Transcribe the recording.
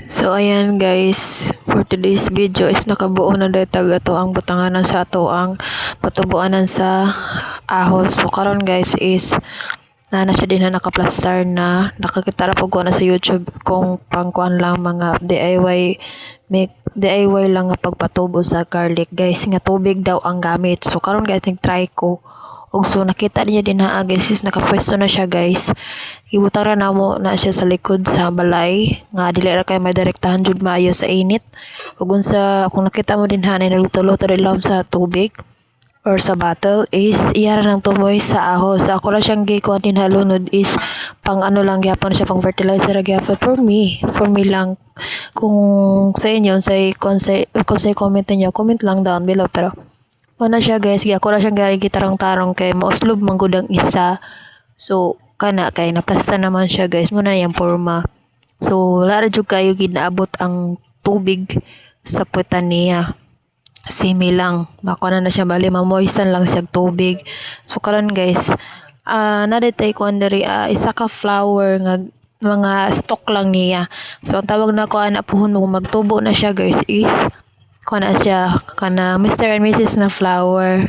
So ayan guys, for today's video is nakabuo na datag ato ang butanganan sa ato ang patubuanan sa ahos. So karon guys is na siya din na nakaplastar na nakakita ra pag na sa YouTube kung pangkuan lang mga DIY make DIY lang nga pagpatubo sa garlic guys nga tubig daw ang gamit. So karon guys nag-try ko ug so nakita niyo din ha guys is nakapwesto na siya guys. Ibutara na mo na siya sa likod sa balay nga dili ra kay madirektahan jud maayo sa init. Ug unsa kung nakita mo din ha na nagluto-luto rin lang sa tubig or sa bottle is iyara ng tumoy sa ahos. Ako ra siyang gikuha din halunod is pang ano lang gyapon siya pang fertilizer gyapon for me lang. Kung sa inyo kung say comment niyo comment lang down below pero na siya guys, ako ra siyang gari gitarong-tarong kay mauslob man gud ang isa. So kana kay napasta naman siya guys, muna yung forma. So lara jud kayo ginaabot ang tubig sa putan niya. Simi lang, bako na siya bali mamoisan lang siya tubig. So karon guys, nadetay ko andiri isa ka flower nga mga stock lang niya. So ang tawag na ko ana puhon mo magtubo na siya guys is kana siya kana Mr. and Mrs. na flower.